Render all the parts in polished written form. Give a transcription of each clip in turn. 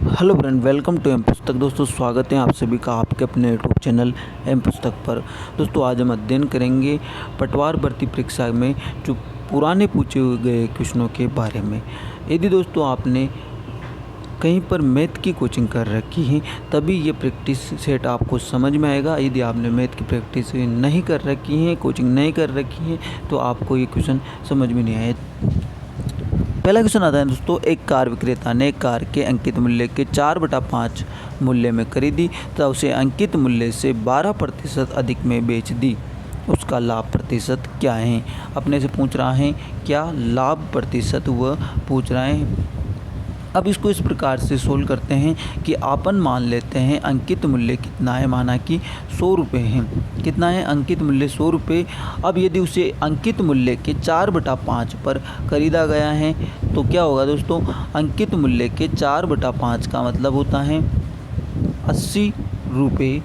Hello friend, welcome to M Pustak. दोस्तों स्वागत है आप सभी का आपके अपने यूट्यूब चैनल एम पुस्तक पर। दोस्तों आज हम अध्ययन करेंगे पटवार भर्ती परीक्षा में जो पुराने पूछे गए क्वेश्चनों के बारे में। यदि दोस्तों आपने कहीं पर मैथ की कोचिंग कर रखी है तभी ये प्रैक्टिस सेट आपको समझ में आएगा। यदि आपने मैथ की प्रैक्टिस नहीं कर रखी है, कोचिंग नहीं कर रखी है, तो आपको ये क्वेश्चन समझ में नहीं आए। पहला क्वेश्चन आता है दोस्तों, एक कार विक्रेता ने कार के अंकित मूल्य के 4/5 मूल्य में खरीदी तथा उसे अंकित मूल्य से 12% अधिक में बेच दी। उसका लाभ प्रतिशत क्या है? अपने से पूछ रहा है क्या लाभ प्रतिशत वह पूछ रहा है। अब इसको इस प्रकार से सोल्व करते हैं कि अपन मान लेते हैं अंकित मूल्य कितना है, माना कि 100 रुपये है। कितना है? अंकित मूल्य 100 रुपये। अब यदि उसे अंकित मूल्य के 4/5 पर खरीदा गया है तो क्या होगा दोस्तों? अंकित मूल्य के 4/5 का मतलब होता है 80 रुपये।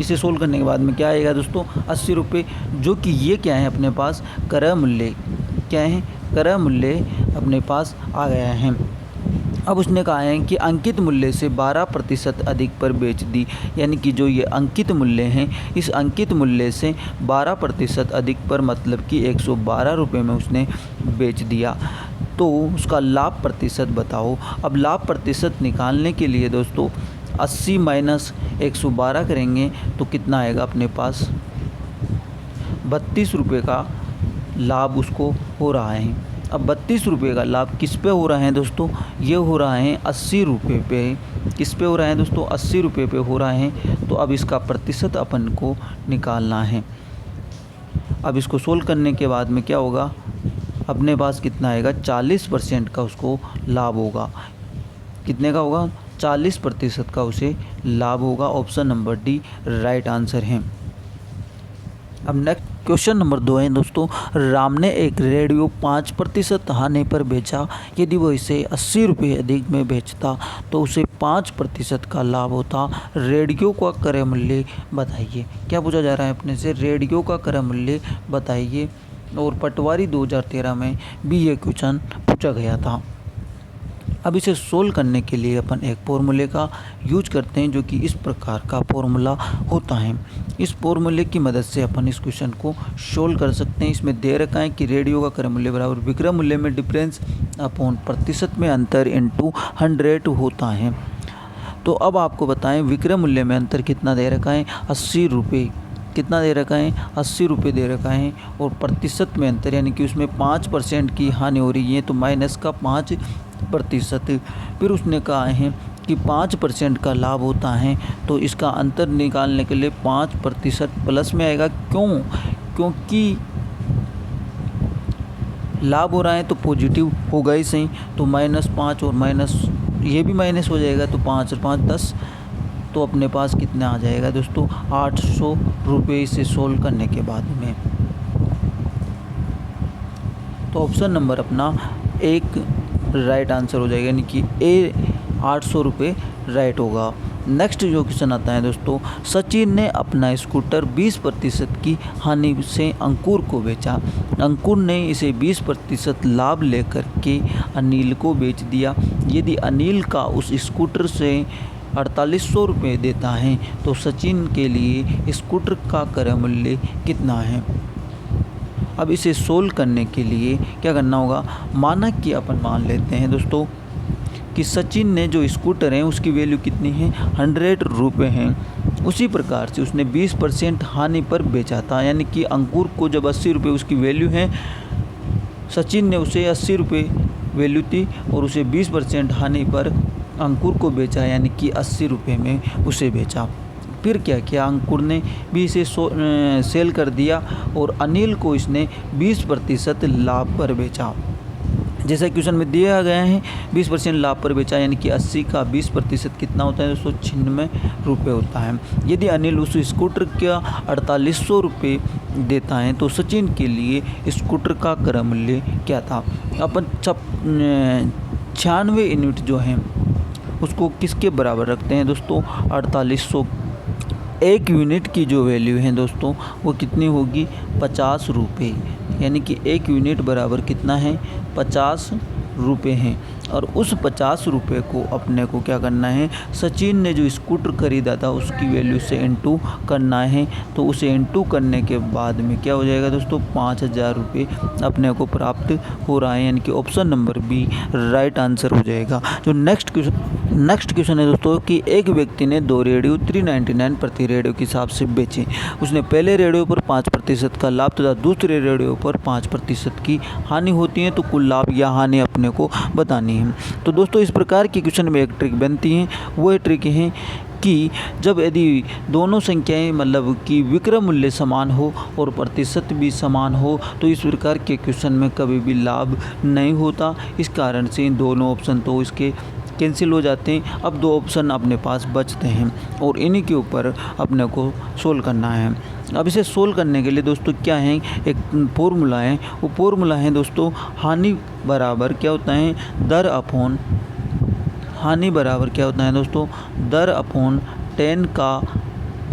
इसे सोल्व करने के बाद में क्या आएगा दोस्तों? 80 रुपये, जो कि ये क्या है अपने पास क्रय मूल्य। क्या है? क्रय मूल्य अपने पास आ गया है। अब उसने कहा है कि अंकित मूल्य से 12% अधिक पर बेच दी, यानी कि जो ये अंकित मूल्य हैं इस अंकित मूल्य से 12% अधिक पर, मतलब कि 112 रुपये में उसने बेच दिया। तो उसका लाभ प्रतिशत बताओ। अब लाभ प्रतिशत निकालने के लिए दोस्तों 80 माइनस 112 करेंगे तो कितना आएगा अपने पास? 32 रुपये का लाभ उसको हो रहा है। अब 32 रुपये का लाभ किस पे हो रहा है दोस्तों? ये हो रहा है 80 रुपये पे। किस पे हो रहा है दोस्तों? 80 रुपये पे हो रहा है। तो अब इसका प्रतिशत अपन को निकालना है। अब इसको सोल्व करने के बाद में क्या होगा? अपने पास कितना आएगा? 40% का उसको लाभ होगा। कितने का होगा? 40% का उसे लाभ होगा। Option number D right answer है। अब नेक्स्ट क्वेश्चन नंबर 2 है दोस्तों, राम ने एक रेडियो 5% हानि पर बेचा। यदि वो इसे 80 रुपये अधिक में बेचता तो उसे 5% का लाभ होता। रेडियो का क्रय मूल्य बताइए। क्या पूछा जा रहा है अपने से? रेडियो का क्रय मूल्य बताइए। और पटवारी 2013 में भी ये क्वेश्चन पूछा गया था। अब इसे सोल्व करने के लिए अपन एक फॉर्मूले का यूज करते हैं, जो कि इस प्रकार का फॉर्मूला होता है। इस फॉर्मूले की मदद से अपन इस क्वेश्चन को सोल्व कर सकते हैं। इसमें दे रखा है कि रेडियो का क्रय मूल्य बराबर विक्रय मूल्य में डिफरेंस अपॉन प्रतिशत में अंतर इंटू 100 होता है। तो अब आपको बताएं विक्रय मूल्य में अंतर कितना दे रखा है? 80 रुपये। कितना दे रखा है? 80 रुपये दे रखा है। और प्रतिशत में अंतर यानी कि उसमें 5% की हानि हो रही है, तो माइनस का 5%। फिर उसने कहा है कि 5% का लाभ होता है, तो इसका अंतर निकालने के लिए 5% प्लस में आएगा। क्यों? क्योंकि लाभ हो रहा है तो पॉजिटिव होगा ही सही। तो -5 और माइनस ये भी माइनस हो जाएगा, तो 5 और 5 10। तो अपने पास कितना आ जाएगा दोस्तों? 800 रुपये इसे सोल्व करने के बाद में। तो ऑप्शन नंबर अपना एक राइट आंसर हो जाएगा, यानी कि ए 800 रुपये राइट होगा। नेक्स्ट जो क्वेश्चन आता है दोस्तों, सचिन ने अपना स्कूटर 20% की हानि से अंकुर को बेचा। अंकुर ने इसे 20% लाभ लेकर के अनिल को बेच दिया। यदि अनिल का उस स्कूटर से 4800 रुपये देता है तो सचिन के लिए स्कूटर का क्रय मूल्य कितना है? अब इसे सोल्व करने के लिए क्या करना होगा? माना कि अपन मान लेते हैं दोस्तों कि सचिन ने जो स्कूटर है उसकी वैल्यू कितनी है? 100 रुपये है। उसी प्रकार से उसने 20% हानि पर बेचा था, यानी कि अंकुर को जब 80 रुपये उसकी वैल्यू है, सचिन ने उसे 80 रुपये वैल्यू थी और उसे 20% हानि पर अंकुर को बेचा, यानी कि 80 रुपये में उसे बेचा। फिर क्या किया? अंकुर ने भी इसे सेल कर दिया और अनिल को इसने 20% लाभ पर बेचा। जैसा क्वेश्चन में दिया गया है 20% लाभ पर बेचा, यानी कि 80 का 20% कितना होता है? 296 रुपये होता है। यदि अनिल उस स्कूटर का 4800 रुपये देता है तो सचिन के लिए स्कूटर का क्रय मूल्य क्या था? अपन 96 यूनिट जो हैं उसको किसके बराबर रखते हैं दोस्तों? 4800। एक यूनिट की जो वैल्यू है दोस्तों वो कितनी होगी? 50 रुपये, यानी कि एक यूनिट बराबर कितना है? 50 रुपये हैं। और उस 50 रुपये को अपने को क्या करना है, सचिन ने जो स्कूटर खरीदा था उसकी वैल्यू से इंटू करना है। तो उसे इंटू करने के बाद में क्या हो जाएगा दोस्तों, 5000 रुपये अपने को प्राप्त हो रहा है, यानी कि option number B right answer हो जाएगा। जो नेक्स्ट क्वेश्चन है दोस्तों कि एक व्यक्ति ने 2 रेडियो 399 प्रति रेडियो के हिसाब से बेचे। उसने पहले रेडियो पर 5% का लाभ तथा दूसरे रेडियो पर 5% की हानि होती है, तो कुल लाभ या हानि अपने को बतानी है। तो दोस्तों इस प्रकार की क्वेश्चन में एक ट्रिक बनती है, वो ट्रिक है कि जब यदि दोनों संख्याएं मतलब कि विक्रय मूल्य समान हो और प्रतिशत भी समान हो, तो इस प्रकार के क्वेश्चन में कभी भी लाभ नहीं होता। इस कारण से इन दोनों ऑप्शन तो इसके कैंसिल हो जाते हैं। अब 2 ऑप्शन अपने पास बचते हैं और इन्हीं के ऊपर अपने को सोल्व करना है। अब इसे सोल्व करने के लिए दोस्तों क्या है, एक फॉर्मूला है, वो फॉर्मूला है दोस्तों हानि बराबर क्या होता है, दर अपॉन हानि बराबर क्या होता है दोस्तों, दर अपॉन 10 का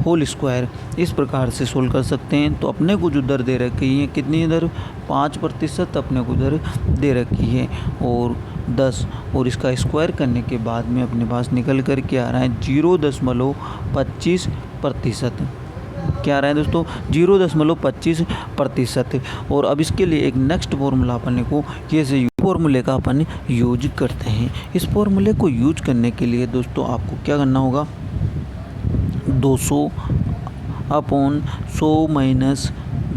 होल स्क्वायर। इस प्रकार से सोल्व कर सकते हैं। तो अपने को जो दर दे रखी है, कितनी दर, 5% अपने को दर दे रखी है और 10, और इसका स्क्वायर करने के बाद में अपने पास निकल कर के आ रहा है 0.25%। क्या आ रहा है दोस्तों, 0.25%। और अब इसके लिए एक नेक्स्ट फॉर्मूला अपने को कैसे फॉर्मूले का अपन यूज करते हैं। इस फॉर्मूले को यूज करने के लिए दोस्तों आपको क्या करना होगा, 200/100 माइनस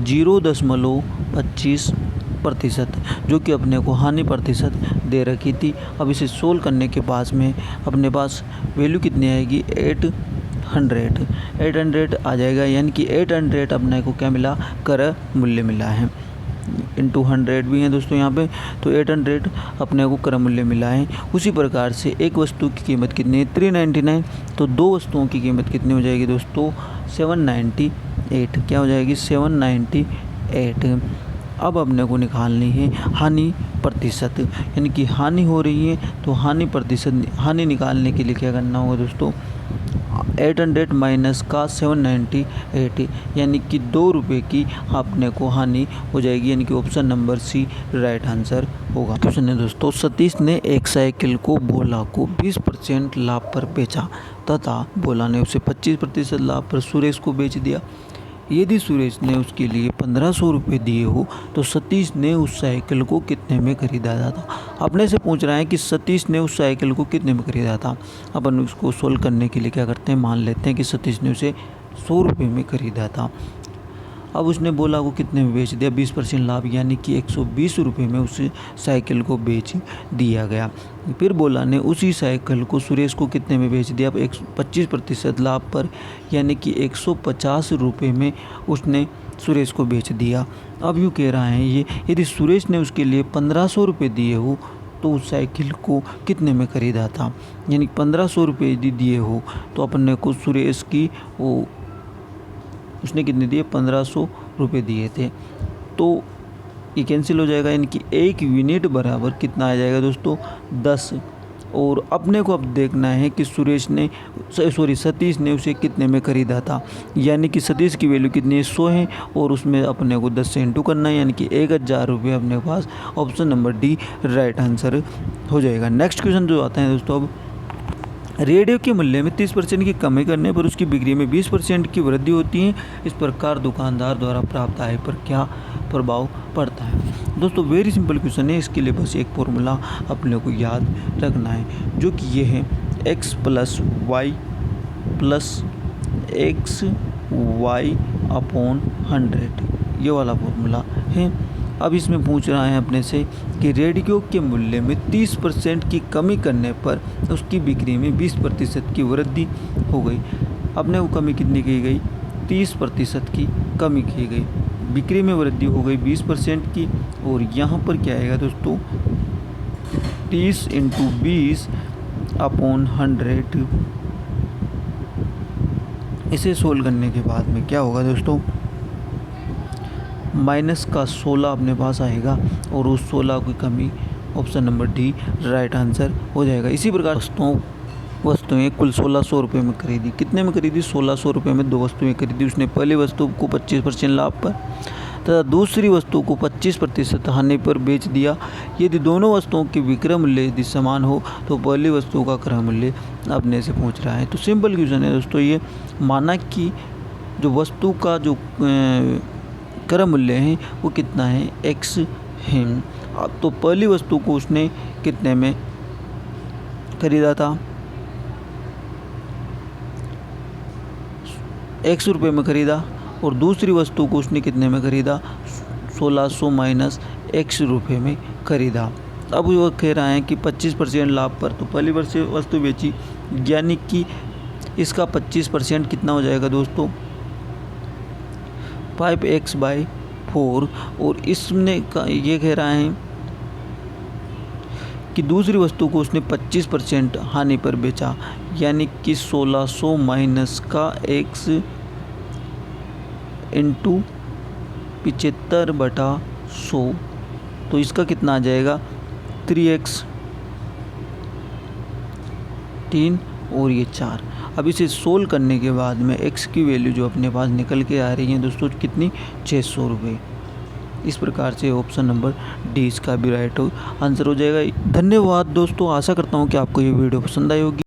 0.25%, जो कि अपने को हानि प्रतिशत दे रखी थी। अब इसे सोल्व करने के बाद में अपने पास वैल्यू कितनी आएगी, 800 आ जाएगा, यानी कि 800 अपने को क्या मिला, कर मूल्य मिला है। इंटू 100 भी है दोस्तों यहाँ पे, तो 800 अपने को कर मूल्य मिला है। उसी प्रकार से एक वस्तु की कीमत कितनी है, 399, तो 2 वस्तुओं की कीमत कितनी हो जाएगी दोस्तों, 798। क्या हो जाएगी, 798। अब अपने को निकालनी है हानि प्रतिशत, यानी कि हानि हो रही है, तो हानि प्रतिशत, हानि निकालने के लिए क्या करना होगा दोस्तों, 800 माइनस का 798, यानी कि 2 रुपये की अपने को हानि हो जाएगी, यानी कि option number C right answer होगा। क्वेश्चन है दोस्तों, सतीश ने एक साइकिल को भोला को 20% लाभ पर बेचा तथा भोला ने उसे 25% लाभ पर सुरेश को बेच दिया। यदि सुरेश ने उसके लिए 1500 रुपये दिए हो, तो सतीश ने उस साइकिल को कितने में खरीदा था। अपने से पूछ रहा है कि सतीश ने उस साइकिल को कितने में खरीदा था। अपन उसको सोल्व करने के लिए क्या करते हैं, मान लेते हैं कि सतीश ने उसे 100 रुपये में खरीदा था। अब उसने बोला को कितने में बेच दिया, 20% लाभ, यानी कि 120 रुपये में उस साइकिल को बेच दिया गया। फिर बोला ने उसी साइकिल को सुरेश को कितने में बेच दिया, 25% लाभ पर, यानी कि 150 रुपये में उसने सुरेश को बेच दिया। अब यूँ कह रहा है ये, यदि सुरेश ने उसके लिए 1500 रुपये दिए हो, तो उस साइकिल को कितने में खरीदा था, यानी 1500 रुपये यदि दिए हो, तो अपने को सुरेश की वो उसने कितने दिए, 1500 रुपये दिए थे, तो ये कैंसिल हो जाएगा, यानी कि 1 यूनिट बराबर कितना आ जाएगा दोस्तों, 10। और अपने को अब देखना है कि सतीश ने उसे कितने में खरीदा था, यानी कि सतीश की वैल्यू कितनी है, 100 है, और उसमें अपने को 10 से इंटू करना है, यानी कि 1000 रुपये अपने पास option number D right answer हो जाएगा। नेक्स्ट क्वेश्चन जो आता है दोस्तों, अब रेडियो के मूल्य में 30% की कमी करने पर उसकी बिक्री में 20% की वृद्धि होती है। इस प्रकार दुकानदार द्वारा प्राप्त आय पर क्या प्रभाव पड़ता है। दोस्तों वेरी सिंपल क्वेश्चन है, इसके लिए बस एक फॉर्मूला अपने को याद रखना है, जो कि ये है x + y + xy/100, ये वाला फॉर्मूला है। अब इसमें पूछ रहा है अपने से कि रेडियो के मूल्य में 30% की कमी करने पर उसकी बिक्री में 20% की वृद्धि हो गई। अपने को कमी कितनी की गई, 30% की कमी की गई, बिक्री में वृद्धि हो गई 20% की। और यहाँ पर क्या आएगा दोस्तों, 30 × 20/100। इसे सोल्व करने के बाद में क्या होगा दोस्तों, माइनस का 16 अपने पास आएगा, और उस 16 की कमी option number D right answer हो जाएगा। इसी प्रकार वस्तुएं कुल 1600 रुपये में खरीदी। कितने में खरीदी, 1600 रुपये में 2 वस्तुएं खरीदी। उसने पहली वस्तु को 25% लाभ पर, तथा दूसरी वस्तु को 25% हानि पर बेच दिया। यदि दोनों वस्तुओं की विक्रय मूल्य यदि समान हो तो पहली वस्तु का क्रय मूल्य अपने से पूछ रहा है। तो सिंपल क्वेश्चन है दोस्तों ये। माना कि जो वस्तु का जो क्रय मूल्य है वो कितना है, x है। तो पहली वस्तु को उसने कितने में खरीदा था, x रुपये में खरीदा, और दूसरी वस्तु को उसने कितने में खरीदा, 1600 माइनस x रुपये में खरीदा। अब वो कह रहा है कि 25% लाभ पर, तो पहली वस्तु बेची, यानी कि इसका 25% कितना हो जाएगा दोस्तों, 5x/4। और इसने ये कह रहा है कि दूसरी वस्तु को उसने 25% हानि पर बेचा, यानी कि 1600 माइनस का x इंटू 75/100, तो इसका कितना आ जाएगा 3x 3 और ये 4। अब इसे सोल्व करने के बाद में x की वैल्यू जो अपने पास निकल के आ रही है दोस्तों कितनी, 600 रुपये। इस प्रकार से ऑप्शन नंबर डी इसका भी राइट आंसर हो जाएगा। धन्यवाद दोस्तों, आशा करता हूँ कि आपको ये वीडियो पसंद आई होगी।